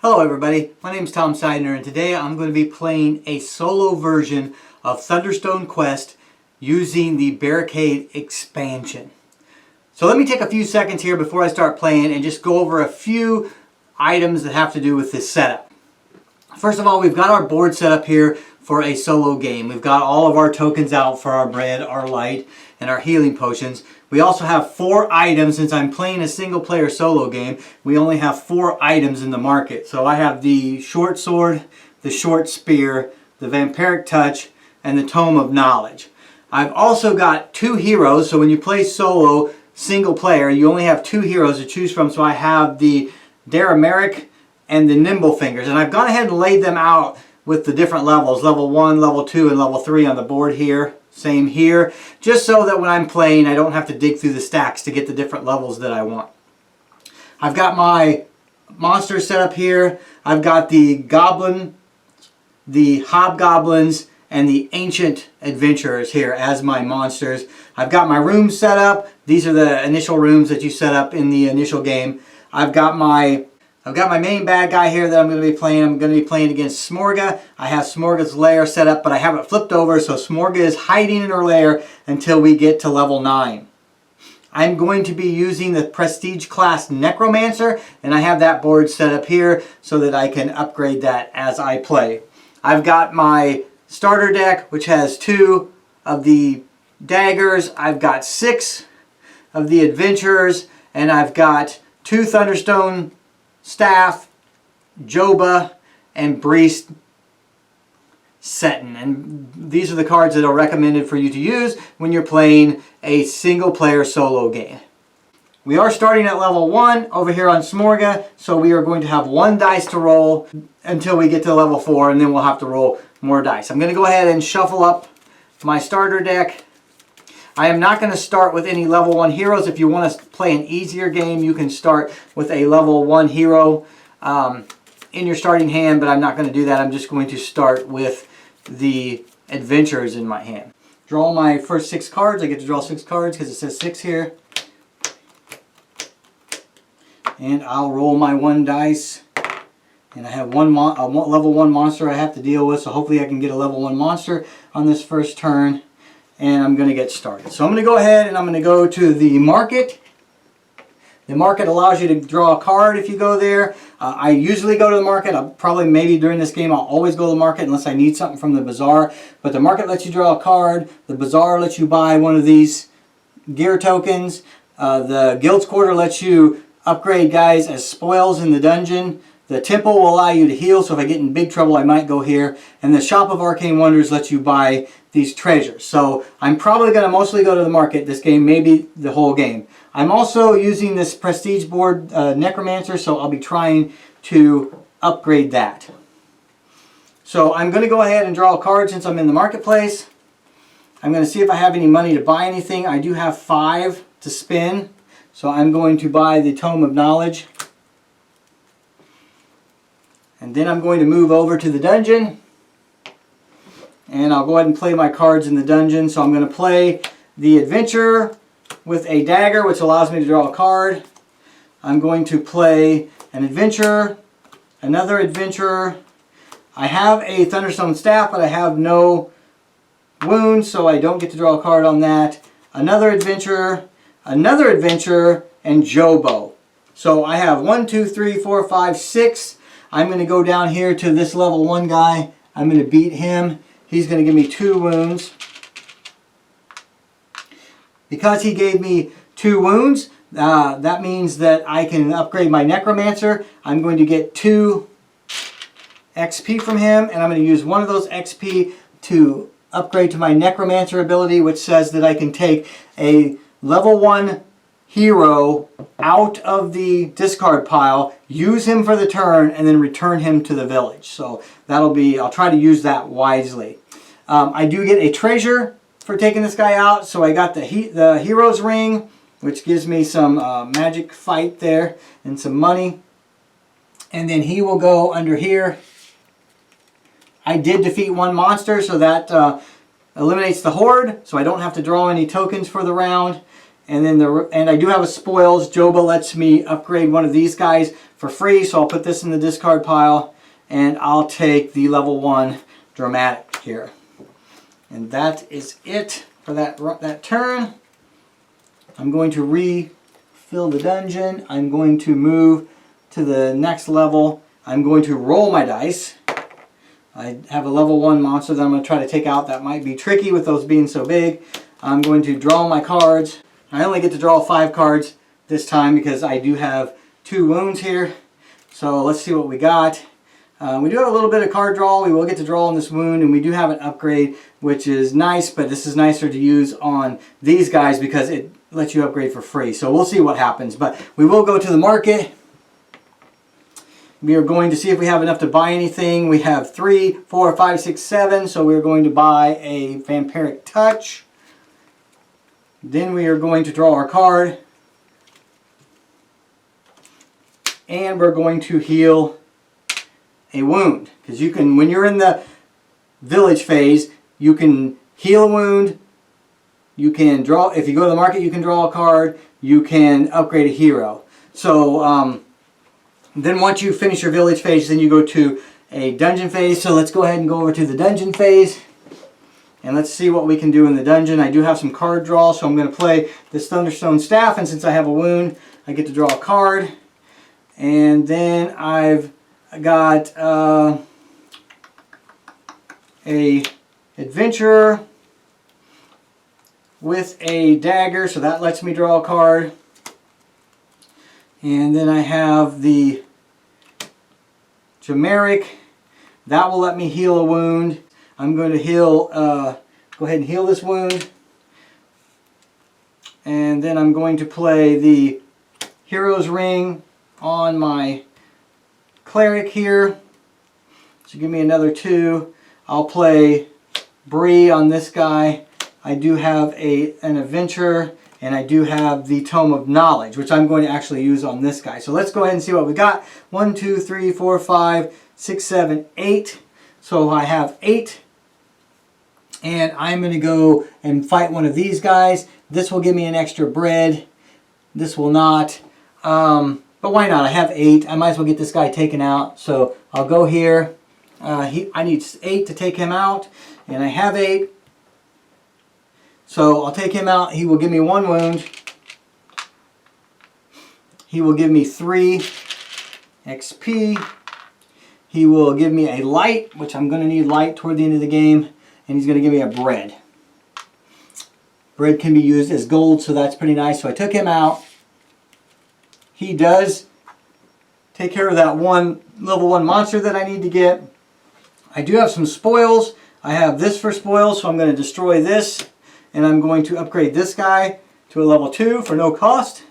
Hello everybody, my name is Tom Seidner and today I'm going to be playing a solo version of Thunderstone Quest using the Barricade expansion. So let me take a few seconds here before I start playing and just go over a few items that have to do with this setup. First of all, we've got our board set up here for a solo game. We've got all of our tokens out for our bread, our light, and our healing potions. We also have 4 items. Since I'm playing a single player solo game, we only have 4 items in the market. So I have the short sword, the short spear, the vampiric touch, and the tome of knowledge. I've also got 2 heroes, so when you play solo single player, you only have 2 heroes to choose from. So I have the Darameric and the Nimble Fingers, and I've gone ahead and laid them out with the different levels, level 1, level 2, and level 3 on the board here. Same here, just so that when I'm playing I don't have to dig through the stacks to get the different levels that I want. I've got my monsters set up here. I've got the goblin, the hobgoblins, and the ancient adventurers here as my monsters. I've got my rooms set up. These are the initial rooms that you set up in the initial game. I've got my main bad guy here that I'm going to be playing. I'm going to be playing against Smorga. I have Smorga's lair set up, but I have it flipped over, so Smorga is hiding in her lair until we get to level 9. I'm going to be using the Prestige class Necromancer, and I have that board set up here so that I can upgrade that as I play. I've got my starter deck, which has 2 of the daggers. I've got 6 of the adventurers, and I've got 2 Thunderstone Staff, Joba, and Breast Seton. And these are the cards that are recommended for you to use when you're playing a single player solo game. We are starting at level 1 over here on Smorga, so we are going to have 1 dice to roll until we get to level 4, and then we'll have to roll more dice. I'm going to go ahead and shuffle up my starter deck. I am not going to start with any level 1 heroes. If you want to play an easier game, you can start with a level 1 hero in your starting hand, but I'm not going to do that. I'm just going to start with the adventurers in my hand. Draw my first 6 cards. I get to draw 6 cards because it says 6 here. And I'll roll my 1 dice. And I have a level 1 monster I have to deal with, so hopefully I can get a level 1 monster on this first turn. And I'm going to get started. So I'm going to go ahead and I'm going to go to the market. The market allows you to draw a card if you go there. I usually go to the market. Maybe during this game I'll always go to the market unless I need something from the bazaar. But the market lets you draw a card. The bazaar lets you buy one of these gear tokens. The guild's quarter lets you upgrade guys as spoils in the dungeon. The temple will allow you to heal, so if I get in big trouble I might go here. And the shop of arcane wonders lets you buy these treasures. So I'm probably going to mostly go to the market this game, maybe the whole game. I'm also using this prestige board Necromancer, so I'll be trying to upgrade that. So I'm going to go ahead and draw a card since I'm in the marketplace. I'm going to see if I have any money to buy anything. I do have 5 to spin, so I'm going to buy the Tome of Knowledge. And then I'm going to move over to the dungeon. And I'll go ahead and play my cards in the dungeon. So I'm going to play the adventurer with a dagger, which allows me to draw a card. I'm going to play an adventurer, another adventurer. I have a Thunderstone Staff, but I have no wounds, so I don't get to draw a card on that. Another adventurer, and Jobo. So I have 1, 2, 3, 4, 5, 6. I'm going to go down here to this level 1 guy. I'm going to beat him. He's going to give me 2 wounds. Because he gave me 2 wounds, that means that I can upgrade my Necromancer. I'm going to get 2 XP from him, and I'm going to use one of those XP to upgrade to my Necromancer ability, which says that I can take a level 1 hero out of the discard pile, use him for the turn, and then return him to the village. So I'll try to use that wisely. I do get a treasure for taking this guy out, so I got the hero's ring, which gives me some magic fight there and some money. And then he will go under here. I did defeat 1 monster, so that eliminates the horde, so I don't have to draw any tokens for the round. And then I do have a spoils. Joba lets me upgrade one of these guys for free, so I'll put this in the discard pile, and I'll take the level 1 dramatic here. And that is it for that turn. I'm going to refill the dungeon. I'm going to move to the next level. I'm going to roll my dice. I have a level 1 monster that I'm going to try to take out. That might be tricky with those being so big. I'm going to draw my cards. I only get to draw 5 cards this time because I do have 2 wounds here. So let's see what we got. We do have a little bit of card draw. We will get to draw on this wound, and we do have an upgrade, which is nice, but this is nicer to use on these guys because it lets you upgrade for free. So we'll see what happens. But we will go to the market. We are going to see if we have enough to buy anything. We have 3, 4, 5, 6, 7. So we're going to buy a Vampiric Touch. Then we are going to draw our card. And we're going to heal a wound. Because you can, when you're in the village phase, you can heal a wound. You can draw, if you go to the market, you can draw a card. You can upgrade a hero. So, then once you finish your village phase, then you go to a dungeon phase. So let's go ahead and go over to the dungeon phase. And let's see what we can do in the dungeon. I do have some card draw, so I'm going to play this Thunderstone Staff. And since I have a wound, I get to draw a card. And then I've got a Adventurer with a dagger, so that lets me draw a card. And then I have the Chimeric. That will let me heal a wound. I'm going to heal, go ahead and heal this wound. And then I'm going to play the Hero's Ring on my Cleric here. So give me another 2. I'll play Bree on this guy. I do have an Adventurer. And I do have the Tome of Knowledge, which I'm going to actually use on this guy. So let's go ahead and see what we got. 1, 2, 3, 4, 5, 6, 7, 8. So I have 8. And I'm going to go and fight one of these guys. This will give me an extra bread. This will not. But why not? I have 8. I might as well get this guy taken out. So I'll go here. I need 8 to take him out. And I have 8. So I'll take him out. He will give me 1 wound. He will give me 3 XP. He will give me a light, which I'm going to need light toward the end of the game. And he's going to give me a bread. Bread can be used as gold, so that's pretty nice. So I took him out. He does take care of that one level 1 monster that I need to get. I do have some spoils. I have this for spoils, so I'm going to destroy this. And I'm going to upgrade this guy to a level 2 for no cost.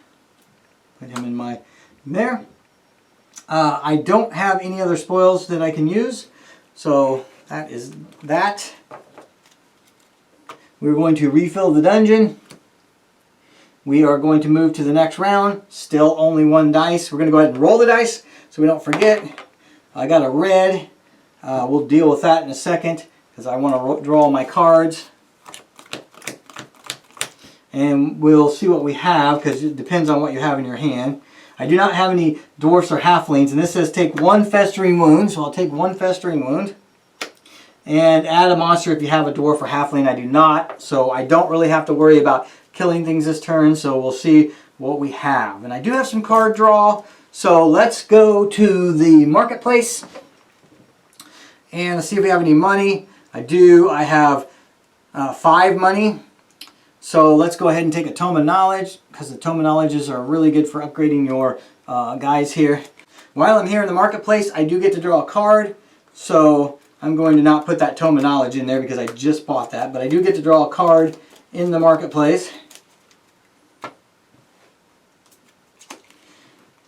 Put him in there. I don't have any other spoils that I can use. So that is that. We're going to refill the dungeon. We are going to move to the next round. Still only 1 dice. We're going to go ahead and roll the dice so we don't forget. I got a red. We'll deal with that in a second because I want to draw my cards. And we'll see what we have because it depends on what you have in your hand. I do not have any dwarfs or halflings, and this says take 1 festering wound, so I'll take 1 festering wound. And add a monster if you have a dwarf or halfling. I do not, so I don't really have to worry about killing things this turn, so we'll see what we have. And I do have some card draw, so let's go to the marketplace. And let's see if we have any money. I do. I have 5 money. So let's go ahead and take a Tome of Knowledge, because the Tome of Knowledges are really good for upgrading your guys here. While I'm here in the marketplace, I do get to draw a card. So I'm going to not put that Tome of Knowledge in there because I just bought that. But I do get to draw a card in the marketplace.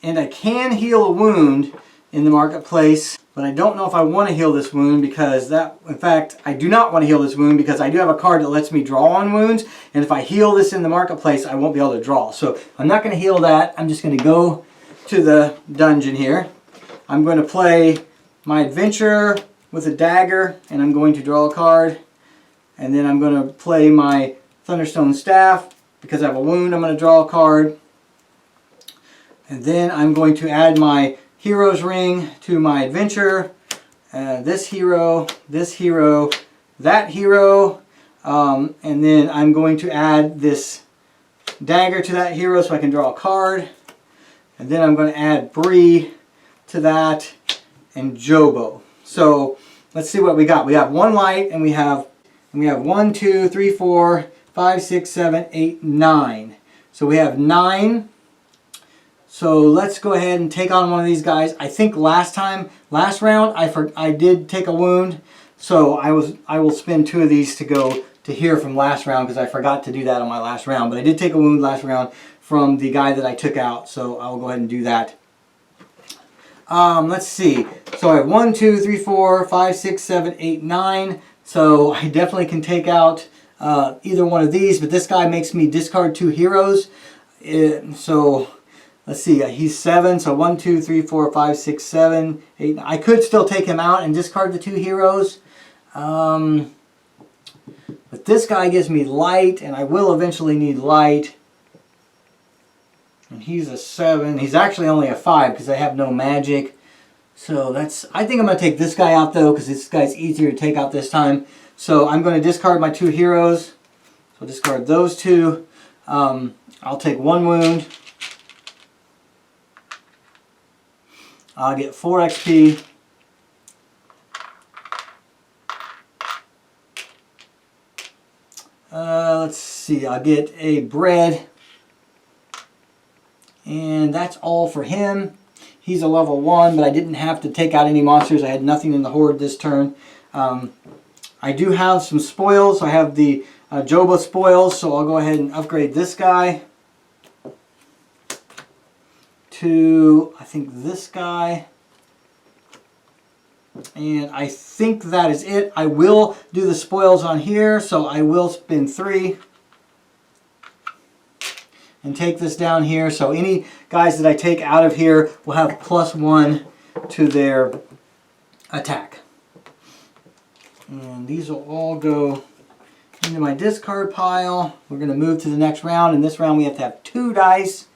And I can heal a wound in the marketplace. But I don't know if I want to heal this wound because in fact, I do not want to heal this wound because I do have a card that lets me draw on wounds. And if I heal this in the marketplace, I won't be able to draw. So I'm not going to heal that. I'm just going to go to the dungeon here. I'm going to play my Adventurer with a dagger, and I'm going to draw a card. And then I'm going to play my Thunderstone Staff because I have a wound, I'm going to draw a card. And then I'm going to add my hero's ring to my adventure. This hero, that hero. And then I'm going to add this dagger to that hero so I can draw a card. And then I'm going to add Bree to that and Jobo. So let's see what we got. We have 1 light and we have 1, 2, 3, 4, 5, 6, 7, 8, 9. So we have 9. So let's go ahead and take on one of these guys. I think last round, I did take a wound. So I will spend 2 of these to go to here from last round because I forgot to do that on my last round. But I did take a wound last round from the guy that I took out. So I'll go ahead and do that. Let's see. So I have 1, 2, 3, 4, 5, 6, 7, 8, 9. So I definitely can take out either one of these. But this guy makes me discard 2 heroes. So let's see. He's 7. So 1, 2, 3, 4, 5, 6, 7, 8. I could still take him out and discard the 2 heroes. But this guy gives me light, and I will eventually need light. And he's a 7. He's actually only a 5 because I have no magic. So I think I'm going to take this guy out though because this guy's easier to take out this time. So I'm going to discard my 2 heroes. So I'll discard those 2. I'll take 1 wound. I'll get 4 XP. Let's see, I'll get a bread. And that's all for him. He's a level 1, but I didn't have to take out any monsters. I had nothing in the horde this turn. I do have some spoils. I have the Joba spoils, so I'll go ahead and upgrade this guy to, I think, this guy. And I think that is it. I will do the spoils on here, so I will spend 3 and take this down here. So any guys that I take out of here will have +1 to their attack. And these will all go into my discard pile. We're going to move to the next round. In this round we have to have 2 dice.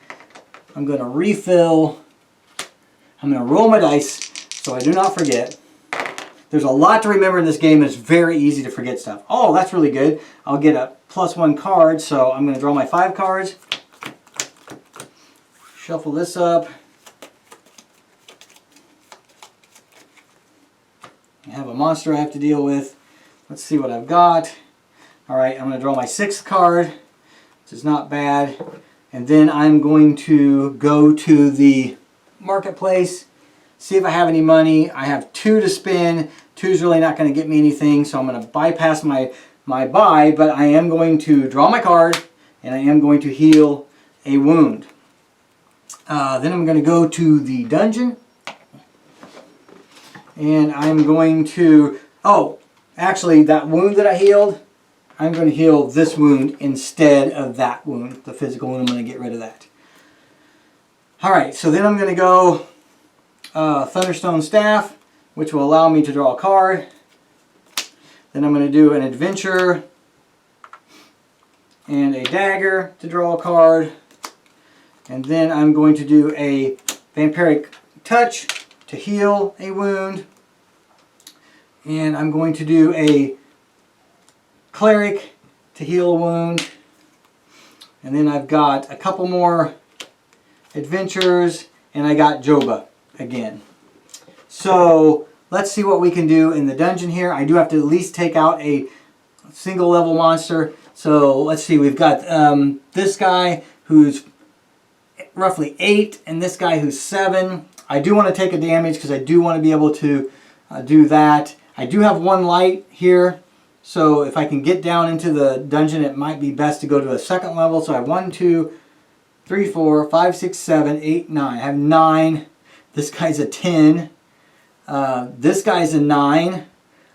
I'm going to refill. I'm going to roll my dice so I do not forget. There's a lot to remember in this game. It's very easy to forget stuff. Oh, that's really good. I'll get a +1 card, so I'm going to draw my 5 cards. Shuffle this up. I have a monster I have to deal with. Let's see what I've got. Alright, I'm going to draw my 6th card, which is not bad. And then I'm going to go to the marketplace, see if I have any money. I have 2 to spend. 2's really not going to get me anything, so I'm going to bypass my buy, but I am going to draw my card, and I am going to heal a wound. Then I'm going to go to the dungeon, and I'm going to, oh, actually that wound that I healed, I'm going to heal this wound instead of that wound, the physical wound. I'm going to get rid of that. Alright, so then I'm going to go Thunderstone Staff, which will allow me to draw a card. Then I'm going to do an adventure and a dagger to draw a card. And then I'm going to do a vampiric touch to heal a wound. And I'm going to do a cleric to heal a wound. And then I've got a couple more adventures, and I got Joba again. So let's see what we can do in the dungeon here. I do have to at least take out a single level monster. So let's see, we've got this guy who's roughly 8 and this guy who's 7. I do want to take a damage because I do want to be able to do that. I do have 1 light here, so if I can get down into the dungeon, it might be best to go to a 2nd level. So I have 1, 2, 3, 4, 5, 6, 7, 8, 9. I have 9. This guy's a 10. This guy's a 9.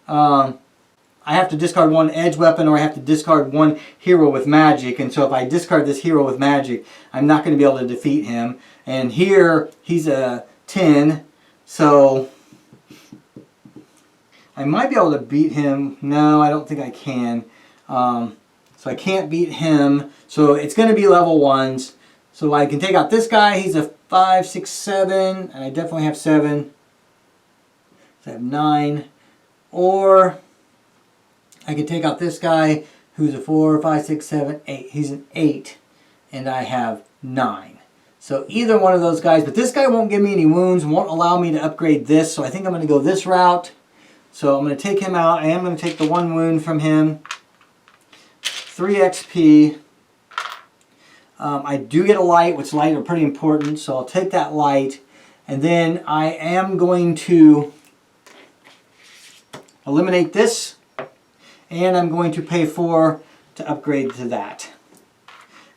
I have to discard 1 edge weapon, or I have to discard 1 hero with magic. And so if I discard this hero with magic, I'm not going to be able to defeat him. And here, he's a 10. So I might be able to beat him. No, I don't think I can. So I can't beat him. So it's going to be level 1s. So I can take out this guy. He's a 5, 6, 7. And I definitely have 7. So I have 9. Or I can take out this guy who's a 4, 5, 6, 7, 8. He's an 8. And I have 9. So either one of those guys. But this guy won't give me any wounds. Won't allow me to upgrade this. So I think I'm going to go this route. So I'm going to take him out. I am going to take the 1 wound from him. 3 XP. I do get a light, which light are pretty important. So I'll take that light. And then I am going to eliminate this. And I'm going to pay 4 to upgrade to that.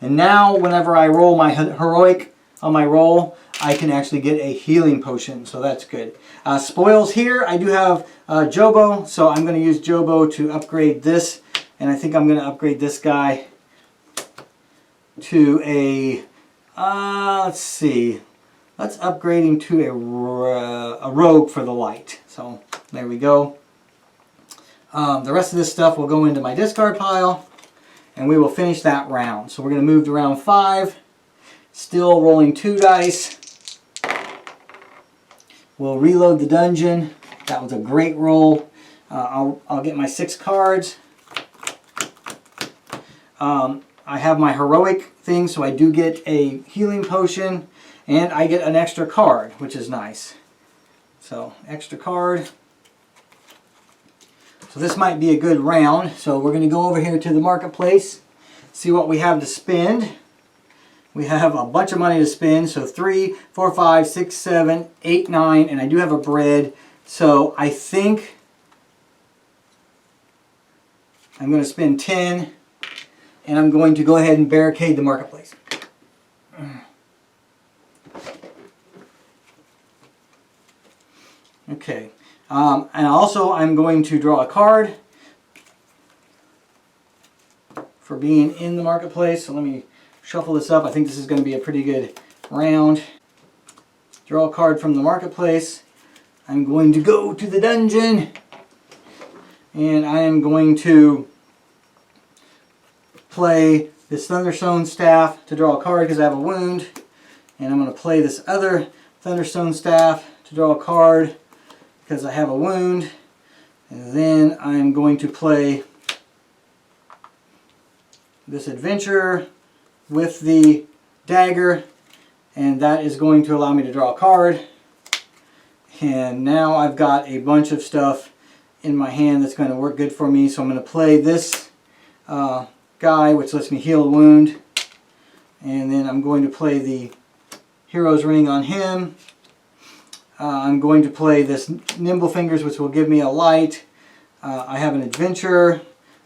And now whenever I roll my heroic on my roll, I can actually get a healing potion, so that's good. Spoils here, I do have Jobo, so I'm going to use Jobo to upgrade this. And I think I'm going to upgrade this guy to a, let's see, let's upgrade him to a rogue for the light. So there we go. The rest of this stuff will go into my discard pile. And we will finish that round. So we're going to move to round 5. Still rolling 2 dice. We'll reload the dungeon. That was a great roll. I'll get my 6 cards. I have my heroic thing, so I do get a healing potion. And I get an extra card, which is nice. So, extra card. So this might be a good round. So we're going to go over here to the marketplace, see what we have to spend. We have a bunch of money to spend. So 3, 4, 5, 6, 7, 8, 9, and I do have a bread. So I think I'm going to spend 10, and I'm going to go ahead and barricade the marketplace. Okay. And also I'm going to draw a card for being in the marketplace. So let me shuffle this up. I think this is going to be a pretty good round. Draw a card from the marketplace. I'm going to go to the dungeon. And I am going to play this Thunderstone staff to draw a card because I have a wound. And I'm going to play this other Thunderstone staff to draw a card because I have a wound. And then I'm going to play this adventurer with the dagger, and that is going to allow me to draw a card. And now I've got a bunch of stuff in my hand that's going to work good for me. So I'm going to play this guy, which lets me heal a wound. And then I'm going to play the Hero's Ring on him. I'm going to play this Nimble Fingers, which will give me a light. I have an adventurer,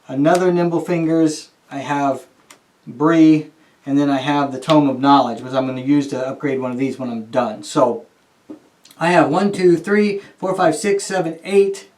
another Nimble Fingers. I have Bree, and then I have the Tome of Knowledge, which I'm going to use to upgrade one of these when I'm done. So I have 1, 2, 3, 4, 5, 6, 7, 8,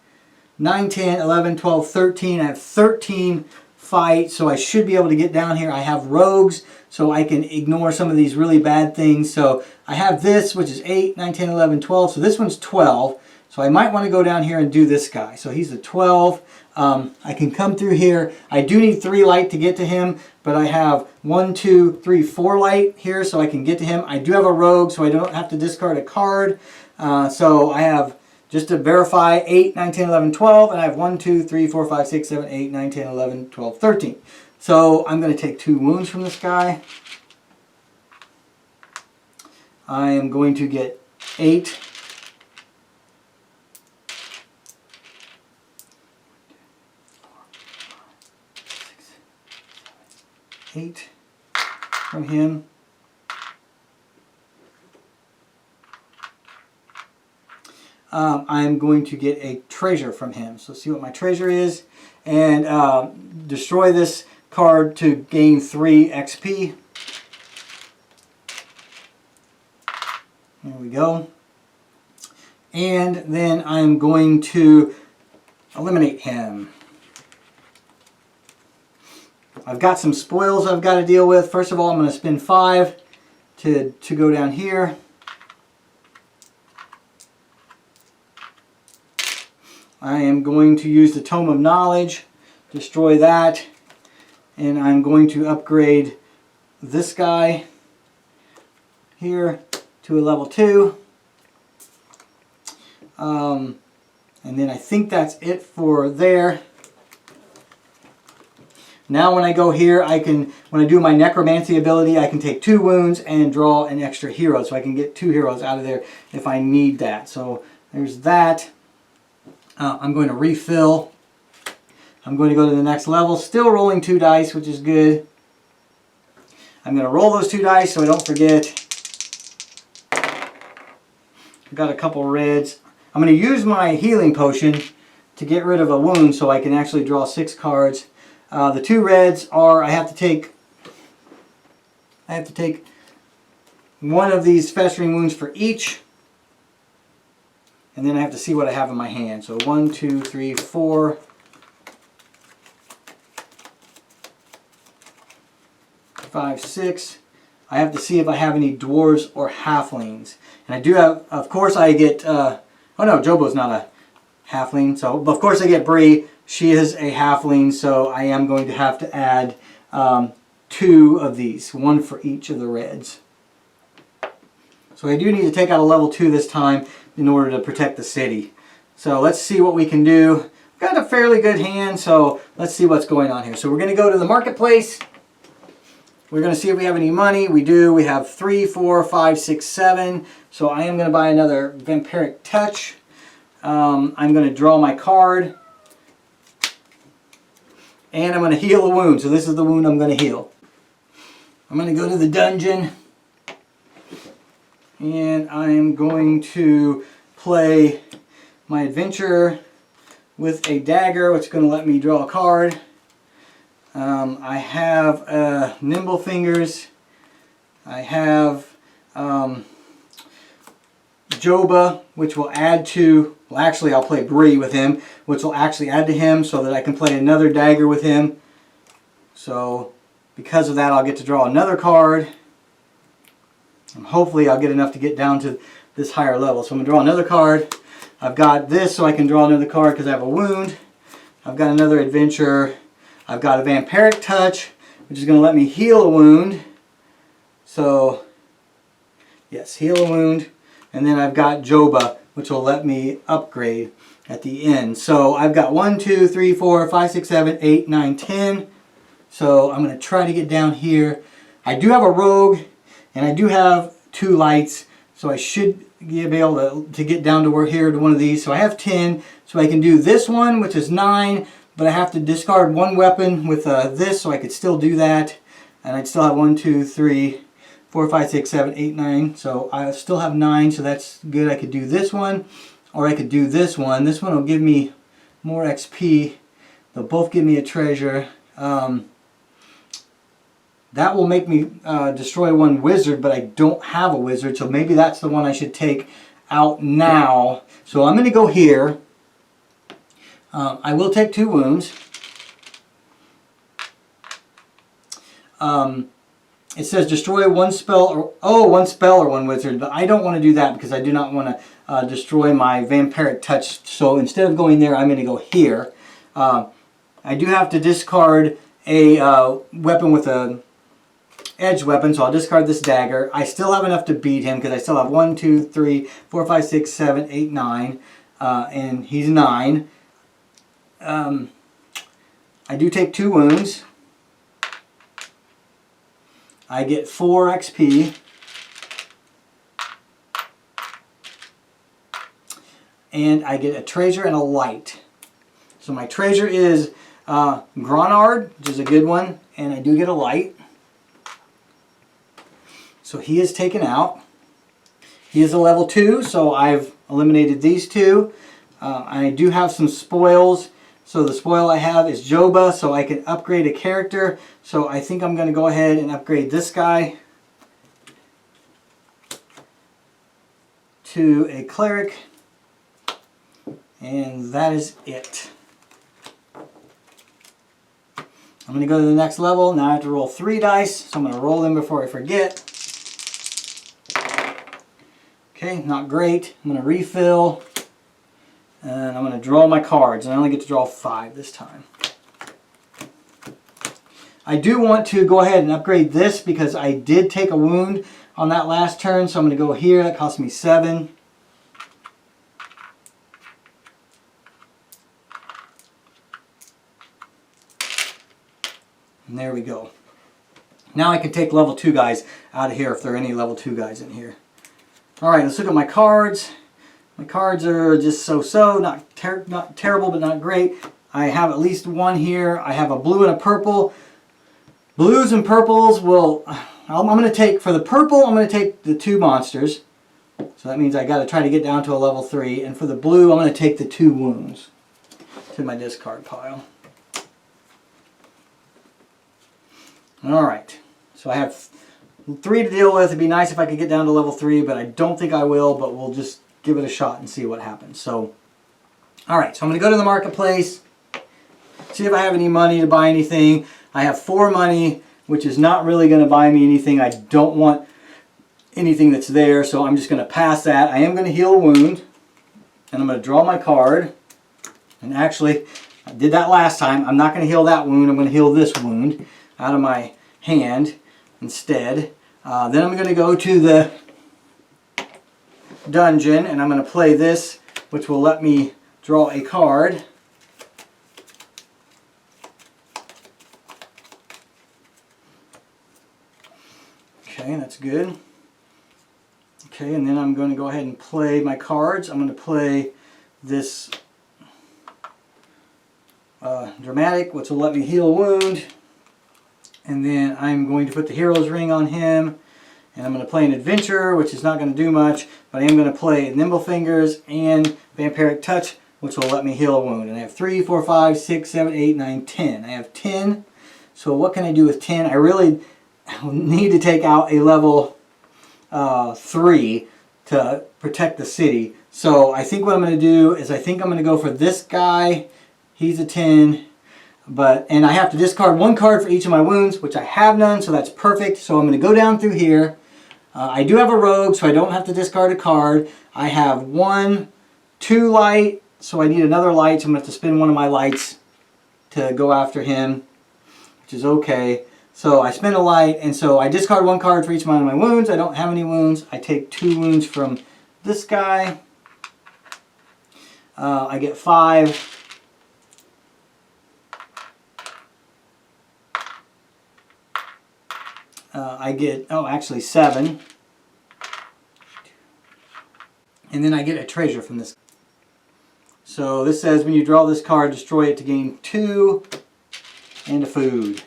9, 10, 11, 12, 13. I have 13 fights, so I should be able to get down here. I have rogues, so I can ignore some of these really bad things. So I have this, which is 8, 9, 10, 11, 12. So this one's 12. So I might want to go down here and do this guy. So he's a 12. I can come through here. I do need 3 light to get to him, but I have 1, 2, 3, 4 light here, so I can get to him. I do have a rogue, so I don't have to discard a card. So I have, just to verify, 8, 9, 10, 11, 12, and I have 1, 2, 3, 4, 5, 6, 7, 8, 9, 10, 11, 12, 13. So I'm going to take 2 wounds from this guy. I am going to get 8. 8 from him. I'm going to get a treasure from him. So see what my treasure is, and destroy this card to gain 3 XP. There we go. And then I'm going to eliminate him. I've got some spoils I've got to deal with. First of all, I'm going to spend 5 to go down here. I am going to use the Tome of Knowledge, destroy that, and I'm going to upgrade this guy here to a level 2. And then I think that's it for there. Now when I go here, when I do my necromancy ability, I can take 2 wounds and draw an extra hero. So I can get 2 heroes out of there if I need that. So there's that. I'm going to refill. I'm going to go to the next level. Still rolling 2 dice, which is good. I'm going to roll those 2 dice so I don't forget. I've got a couple reds. I'm going to use my healing potion to get rid of a wound so I can actually draw 6 cards. The 2 reds are, I have to take 1 of these festering wounds for each. And then I have to see what I have in my hand. So 1, 2, 3, 4. 5, 6. I have to see if I have any dwarves or halflings. And I do have, of course I get, oh no, Jobo's not a halfling. So, of course I get Bree. She is a halfling, so I am going to have to add 2 of these. 1 for each of the reds. So I do need to take out a level 2 this time in order to protect the city. So let's see what we can do. Got a fairly good hand, so let's see what's going on here. So we're going to go to the marketplace. We're going to see if we have any money. We do. We have 3, 4, 5, 6, 7. So I am going to buy another Vampiric Touch. I'm going to draw my card. And I'm going to heal a wound. So this is the wound I'm going to heal. I'm going to go to the dungeon. And I am going to play my adventurer with a dagger, which is going to let me draw a card. I have Nimble Fingers. I have Joba, which will add to, well actually I'll play Bree with him, which will actually add to him so that I can play another dagger with him. So because of that I'll get to draw another card. And hopefully I'll get enough to get down to this higher level. So I'm going to draw another card. I've got this so I can draw another card because I have a wound. I've got another adventure. I've got a Vampiric Touch, which is going to let me heal a wound. So, yes, heal a wound. And then I've got Joba, which will let me upgrade at the end. So I've got 1, 2, 3, 4, 5, 6, 7, 8, 9, 10. So I'm going to try to get down here. I do have a rogue, and I do have 2 lights. So I should be able to get down to here to one of these. So I have 10. So I can do this one, which is 9. But I have to discard 1 weapon with this, so I could still do that. And I'd still have 1, 2, 3, 4, 5, 6, 7, 8, 9. So I still have 9, so that's good. I could do this one, or I could do this one. This one will give me more XP. They'll both give me a treasure. That will make me destroy 1 wizard, but I don't have a wizard, so maybe that's the one I should take out now. So I'm going to go here. I will take 2 wounds. It says destroy 1 spell or 1 spell or 1 wizard, but I don't want to do that because I do not want to destroy my Vampiric Touch. So instead of going there, I'm going to go here. I do have to discard a weapon with a edge weapon, so I'll discard this dagger. I still have enough to beat him because I still have 1, 2, 3, 4, 5, 6, 7, 8, 9, and he's 9. I do take 2 wounds. I get 4 XP. And I get a treasure and a light. So my treasure is Gronard, which is a good one, and I do get a light. So he is taken out. He is a level 2, so I've eliminated these 2. I do have some spoils. So the spoil I have is Joba, so I can upgrade a character. So I think I'm going to go ahead and upgrade this guy to a cleric. And that is it. I'm going to go to the next level. Now I have to roll 3 dice, so I'm going to roll them before I forget. Okay, not great. I'm going to refill. And I'm going to draw my cards, and I only get to draw 5 this time. I do want to go ahead and upgrade this because I did take a wound on that last turn. So I'm going to go here. That cost me 7. And there we go. Now I can take level 2 guys out of here if there are any level 2 guys in here. Alright, let's look at my cards. My cards are just so-so, not terrible but not great. I have at least one here. I have a blue and a purple. Blues and purples will... I'm going to take, for the purple, I'm going to take the 2 monsters. So that means I got to try to get down to a level 3. And for the blue, I'm going to take the 2 wounds to my discard pile. Alright, so I have 3 to deal with. It'd be nice if I could get down to level 3, but I don't think I will, but we'll just give it a shot and see what happens. So, alright, so I'm going to go to the marketplace, see if I have any money to buy anything. I have 4 money, which is not really going to buy me anything. I don't want anything that's there, so I'm just going to pass that. I am going to heal a wound, and I'm going to draw my card. And actually, I did that last time. I'm not going to heal that wound. I'm going to heal this wound out of my hand instead. Then I'm going to go to the dungeon and I'm going to play this, which will let me draw a card. Okay, that's good. Okay, and then I'm going to go ahead and play my cards. I'm going to play this dramatic, which will let me heal a wound. And then I'm going to put the hero's ring on him. And I'm going to play an adventure, which is not going to do much. But I am going to play Nimble Fingers and Vampiric Touch, which will let me heal a wound. And I have 3, 4, 5, 6, 7, 8, 9, 10. I have 10. So what can I do with 10? I really need to take out a level 3 to protect the city. So I think what I'm going to do is I think I'm going to go for this guy. He's a 10. And I have to discard 1 card for each of my wounds, which I have none, so that's perfect. So I'm going to go down through here. I do have a rogue, so I don't have to discard a card. I have 1, 2 light, so I need another light, so I'm going to have to spend one of my lights to go after him, which is okay. So I spend a light, and so I discard 1 card for each one of my wounds. I don't have any wounds. I take 2 wounds from this guy. I get 5. I get, actually 7. And then I get a treasure from this. So this says when you draw this card, destroy it to gain 2 and a food.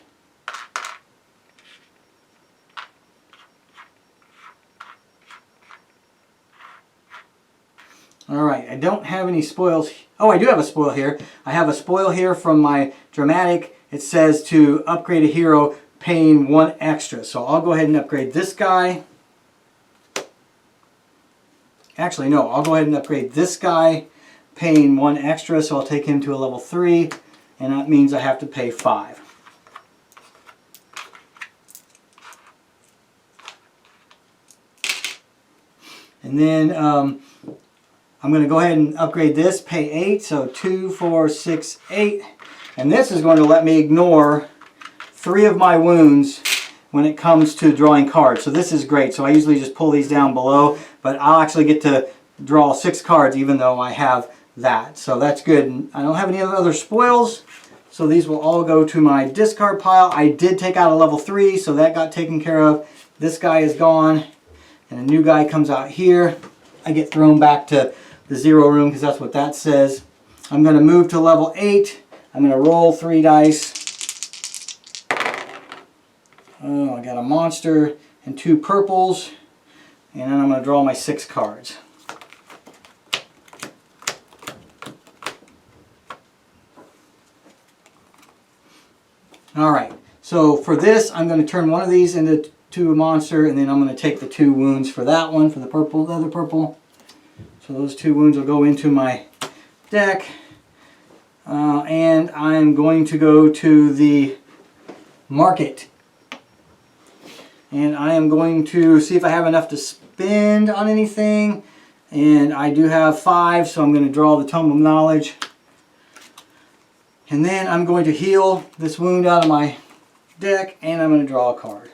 Alright, I don't have any spoils. Oh, I do have a spoil here. I have a spoil here from my dramatic. It says to upgrade a hero, paying 1 extra. So I'll go ahead and upgrade this guy. Actually, no, I'll go ahead and upgrade this guy, paying 1 extra. So I'll take him to a level 3, and that means I have to pay 5. And then I'm going to go ahead and upgrade this, pay 8, so 2, 4, 6, 8. And this is going to let me ignore 3 of my wounds when it comes to drawing cards. So this is great. So I usually just pull these down below, but I'll actually get to draw 6 cards even though I have that. So that's good. And I don't have any other spoils, so these will all go to my discard pile. I did take out a level 3, so that got taken care of. This guy is gone, and a new guy comes out here. I get thrown back to the 0 room because that's what that says. I'm going to move to level 8. I'm going to roll 3 dice. Oh, I got a monster and 2 purples, and then I'm going to draw my 6 cards. Alright, so for this I'm going to turn one of these into a monster, and then I'm going to take the 2 wounds for that one, for the purple, the other purple. So those 2 wounds will go into my deck. And I'm going to go to the market. And I am going to see if I have enough to spend on anything. And I do have 5, so I'm going to draw the Tome of Knowledge. And then I'm going to heal this wound out of my deck, and I'm going to draw a card.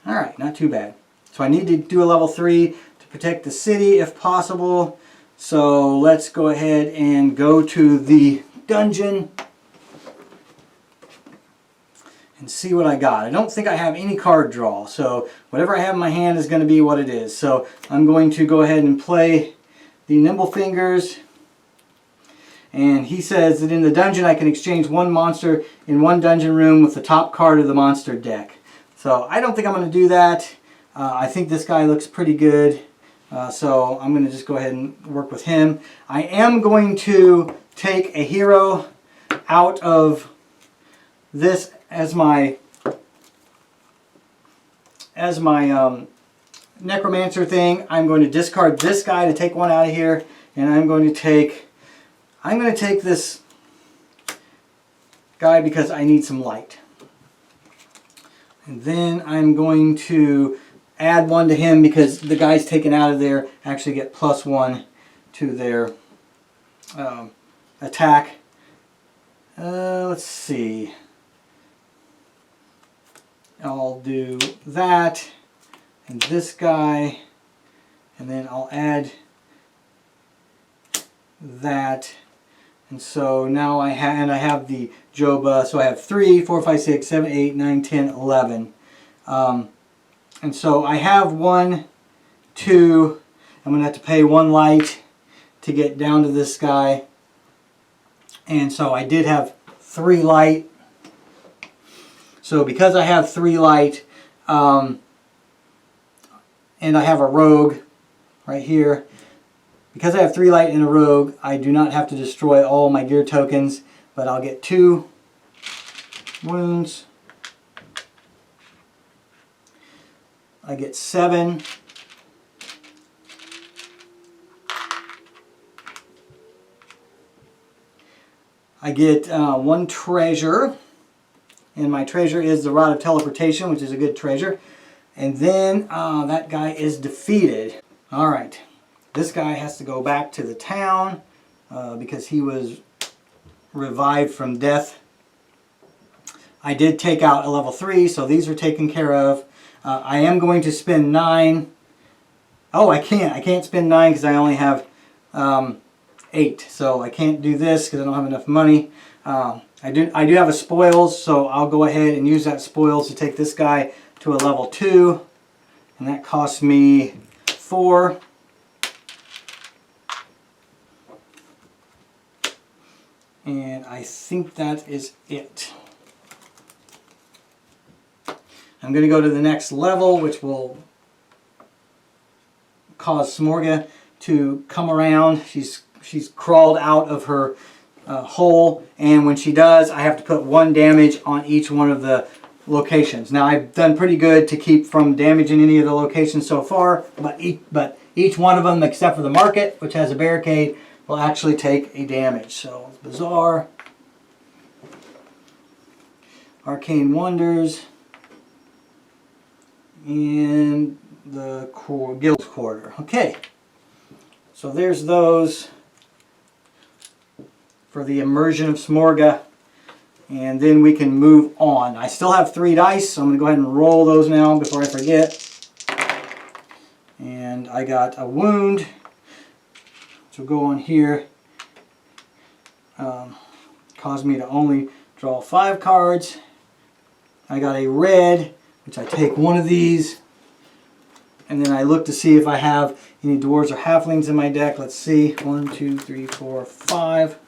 Alright, not too bad. So I need to do a level 3 to protect the city if possible. So let's go ahead and go to the dungeon and see what I got. I don't think I have any card draw, so whatever I have in my hand is going to be what it is. So I'm going to go ahead and play the Nimble Fingers. And he says that in the dungeon I can exchange one monster in one dungeon room with the top card of the monster deck. So I don't think I'm going to do that. I think this guy looks pretty good. So I'm going to just go ahead and work with him. I am going to take a hero out of this as my necromancer thing. I'm going to discard this guy to take one out of here, and I'm going to take this guy because I need some light. And then I'm going to add one to him because the guys taken out of there actually get +1 to their attack. Let's see. I'll do that and this guy, and then I'll add that. And so now I have the Joba, so I have 3, 4, 5, 6, 7, 8, 9, 10, 11. And so I have 1, 2, I'm going to have to pay 1 light to get down to this guy. And so I did have 3 light. So because I have 3 light, and I have a rogue right here, because I have 3 light and a rogue, I do not have to destroy all my gear tokens, but I'll get 2 wounds. I get 7. I get 1 treasure, and my treasure is the Rod of Teleportation, which is a good treasure. And then that guy is defeated. Alright, this guy has to go back to the town because he was revived from death. I did take out a level 3, so these are taken care of. I am going to spend 9. Oh, I can't spend 9 because I only have 8. So I can't do this because I don't have enough money. I do have a spoils, so I'll go ahead and use that spoils to take this guy to a level 2. And that costs me 4. And I think that is it. I'm going to go to the next level, which will cause Smorga to come around. She's crawled out of her hole, and when she does, I have to put 1 damage on each one of the locations. Now I've done pretty good to keep from damaging any of the locations so far, but each one of them, except for the market, which has a barricade, will actually take a damage. So Bazaar, Arcane Wonders, and the Guild's Quarter. Okay, so there's those for the immersion of Smorga, and then we can move on. I still have 3 dice, so I'm going to go ahead and roll those now before I forget. And I got a wound, so go on here. Caused me to only draw 5 cards. I got a red, which I take 1 of these, and then I look to see if I have any dwarves or halflings in my deck. Let's see, 1, 2, 3, 4, 5.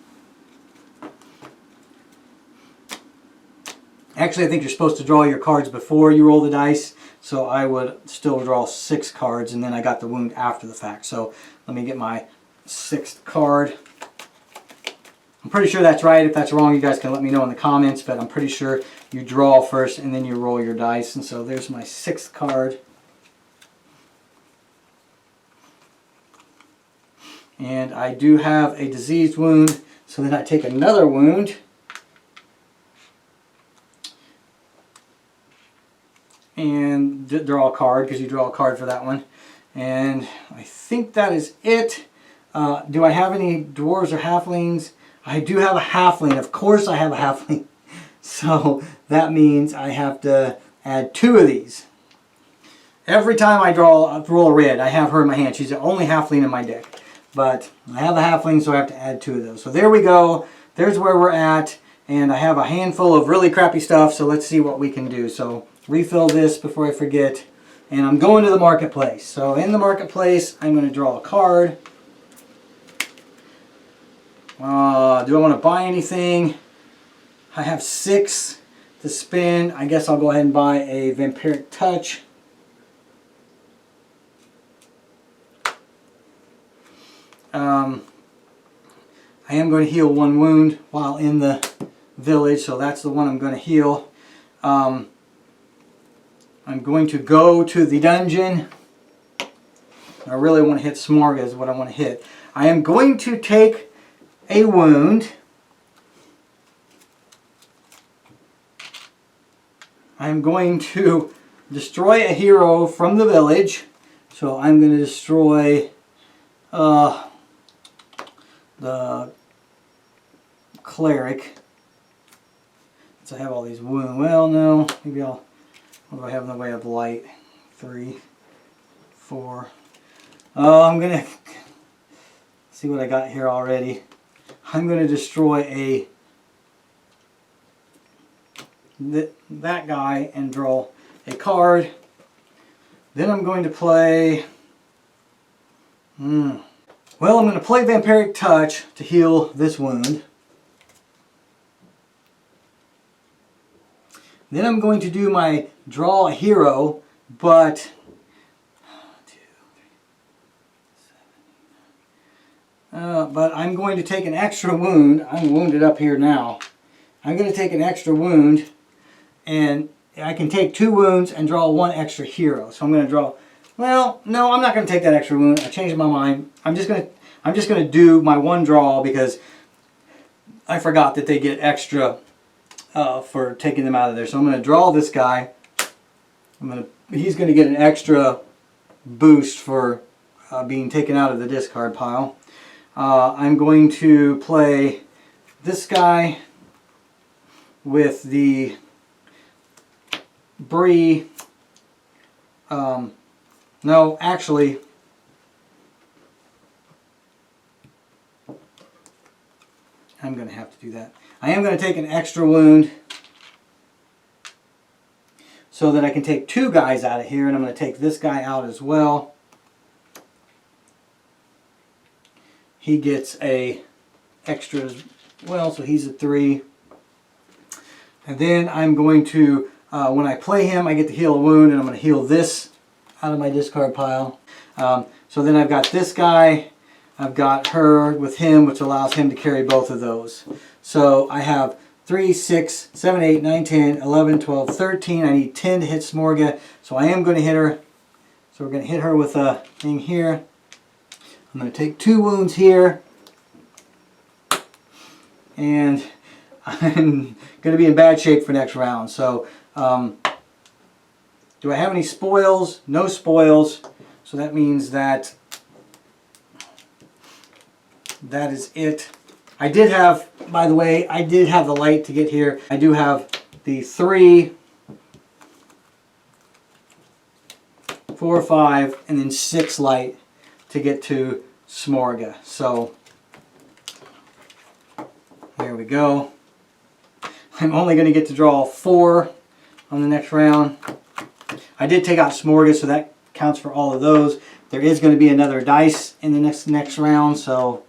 Actually, I think you're supposed to draw your cards before you roll the dice, so I would still draw 6 cards, and then I got the wound after the fact. So let me get my 6th card. I'm pretty sure that's right. If that's wrong, you guys can let me know in the comments, but I'm pretty sure you draw first and then you roll your dice. And so there's my 6th card. And I do have a diseased wound, so then I take another wound. And draw a card, because you draw a card for that one. And I think that is it. Do I have any dwarves or halflings? I do have a halfling. Of course I have a halfling. So that means I have to add 2 of these. Every time I roll a red, I have her in my hand. She's the only halfling in my deck. But I have a halfling, so I have to add 2 of those. So there we go. There's where we're at. And I have a handful of really crappy stuff, so let's see what we can do. So refill this before I forget. And I'm going to the marketplace. So in the marketplace, I'm going to draw a card. Do I want to buy anything? I have 6 to spend. I guess I'll go ahead and buy a Vampiric Touch. I am going to heal 1 wound while in the village, so that's the one I'm going to heal. I'm going to go to the dungeon. I really want to hit Smorga is what I want to hit. I am going to take a wound. I'm going to destroy a hero from the village. So I'm going to destroy the cleric. So I have all these wounds. Well, no. Maybe what do I have in the way of light? 3, 4. Oh, I'm going to see what I got here already. I'm going to destroy that guy and draw a card. Then I'm going to play... Well, I'm going to play Vampiric Touch to heal this wound. Then I'm going to do my draw a hero, but... but I'm going to take an extra wound. I'm wounded up here now. I'm going to take an extra wound, and I can take 2 wounds and draw 1 extra hero. So I'm going to draw... Well, no, I'm not going to take that extra wound. I changed my mind. I'm just going to do my 1 draw because I forgot that they get extra for taking them out of there. So I'm going to draw this guy. He's going to get an extra boost for being taken out of the discard pile. I'm going to play this guy with the Bree. No, actually, I'm going to have to do that. I am going to take an extra wound so that I can take 2 guys out of here, and I'm going to take this guy out as well. He gets a extra as well, so he's a 3. And then I'm going to, when I play him, I get to heal a wound, and I'm going to heal this out of my discard pile. So then I've got this guy, I've got her with him, which allows him to carry both of those. So I have 3, 6, 7, 8, 9, 10, 11, 12, 13. I need 10 to hit Smorga, so I am going to hit her. So we're going to hit her with a thing here. I'm going to take 2 wounds here, and I'm going to be in bad shape for next round. So do I have any spoils? No spoils. So that means that is it. I did have, by the way, I did have the light to get here. I do have the 3, 4, 5, and then 6 light to get to Smorga. So there we go. I'm only going to get to draw 4 on the next round. I did take out Smorga, so that counts for all of those. There is going to be another dice in the next round, so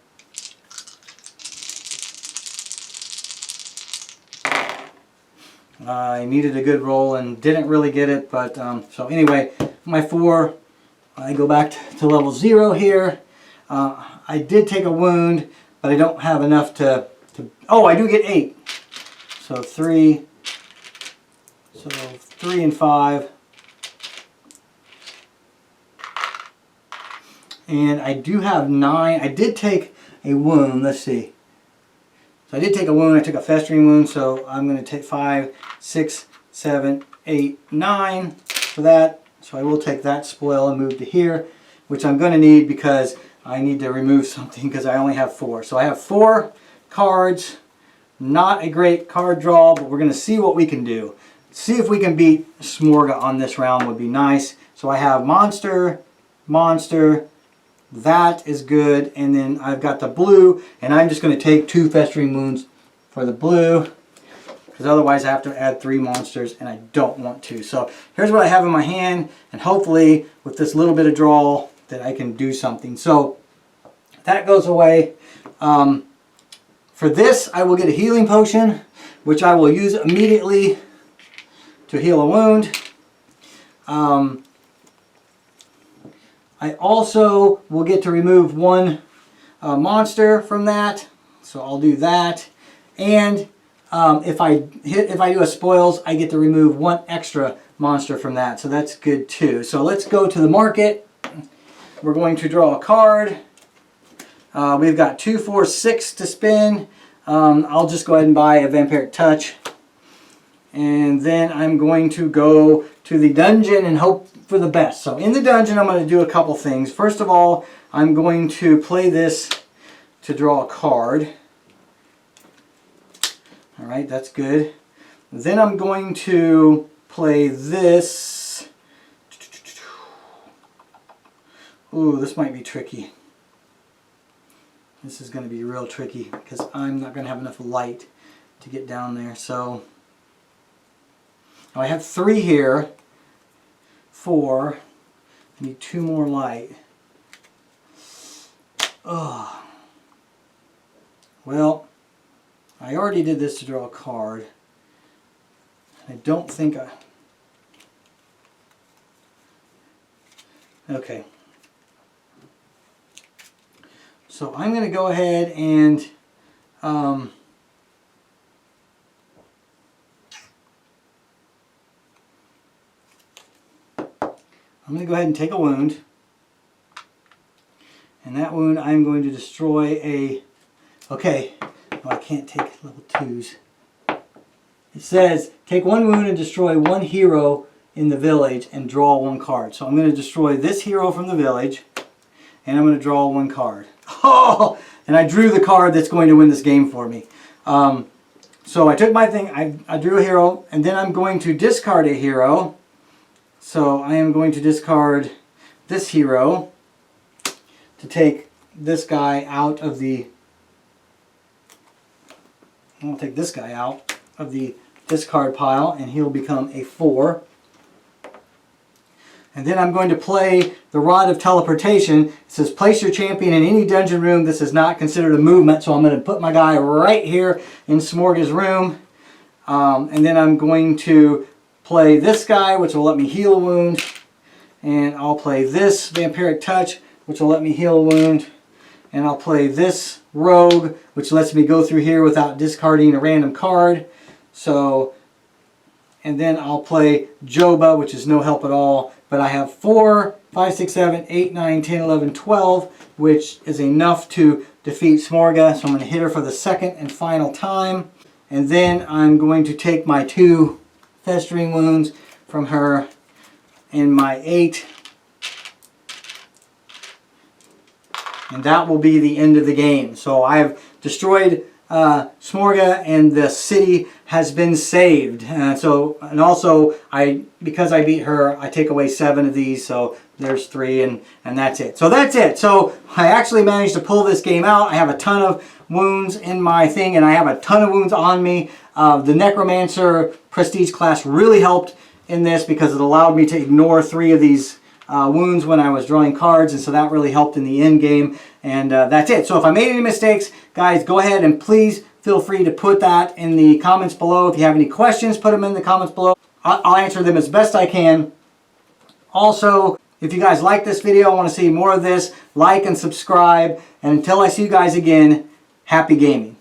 I needed a good roll and didn't really get it. But so anyway, my 4, I go back to level 0 here. I did take a wound, but I don't have enough to oh, I do get 8. So 3. So 3 and 5. And I do have 9. I did take a wound. Let's see. So I did take a wound. I took a festering wound. So I'm going to take 5, 6, 7, 8, 9 for that. So I will take that spoil and move to here, which I'm going to need because I need to remove something because I only have 4. So I have 4 cards Not a great card draw, but we're going to see what we can do. See if we can beat Smorga on this round would be nice. So I have monster, monster, that is good, and then I've got the blue, and I'm just going to take 2 Festering Wounds for the blue, because otherwise I have to add 3 monsters, and I don't want to. So here's what I have in my hand, and hopefully with this little bit of draw that I can do something. So that goes away. For this, I will get a healing potion, which I will use immediately to heal a wound. I also will get to remove 1 monster from that, so I'll do that. And if I do a spoils, I get to remove 1 extra monster from that, so that's good too. So let's go to the market. We're going to draw a card. We've got 2, 4, 6 to spin. I'll just go ahead and buy a Vampiric Touch. And then I'm going to go to the dungeon and hope for the best. So in the dungeon, I'm going to do a couple things. First of all, I'm going to play this to draw a card. All right, that's good. Then I'm going to play this. Ooh, this might be tricky. This is going to be real tricky because I'm not going to have enough light to get down there. So I have 3 here, 4, I need 2 more light. Oh. Well, I already did this to draw a card. I don't think I... Okay. So I'm going to go ahead and I'm going to go ahead and take a wound, and that wound I'm going to destroy a... Okay, no, I can't take level 2s. It says take 1 wound and destroy 1 hero in the village and draw 1 card. So I'm going to destroy this hero from the village, and I'm going to draw 1 card. Oh! And I drew the card that's going to win this game for me. So I took my thing, I drew a hero, and then I'm going to discard a hero. So I am going to discard this hero to take this guy out of the... I'll take this guy out of the discard pile, and he'll become a 4. And then I'm going to play the Rod of Teleportation. It says place your champion in any dungeon room. This is not considered a movement, so I'm going to put my guy right here in Smorga's room. And then I'm going to play this guy, which will let me heal a wound. And I'll play this Vampiric Touch, which will let me heal a wound. And I'll play this Rogue, which lets me go through here without discarding a random card. So, and then I'll play Joba, which is no help at all. But I have 4, 5, 6, 7, 8, 9, 10, 11, 12, which is enough to defeat Smorga. So I'm going to hit her for the 2nd and final time. And then I'm going to take my 2 Festering Wounds from her and my 8. And that will be the end of the game. So I have destroyed Smorga, and the city has been saved. And also because I beat her, I take away 7 of these. So there's 3, and that's it. So that's it. So I actually managed to pull this game out. I have a ton of wounds in my thing, and I have a ton of wounds on me. The Necromancer Prestige class really helped in this because it allowed me to ignore 3 of these wounds when I was drawing cards, and so that really helped in the end game. And that's it. So if I made any mistakes, guys, go ahead and please feel free to put that in the comments below. If you have any questions, put them in the comments below. I'll answer them as best I can. Also, if you guys like this video, I want to see more of this, like and subscribe. And until I see you guys again, happy gaming.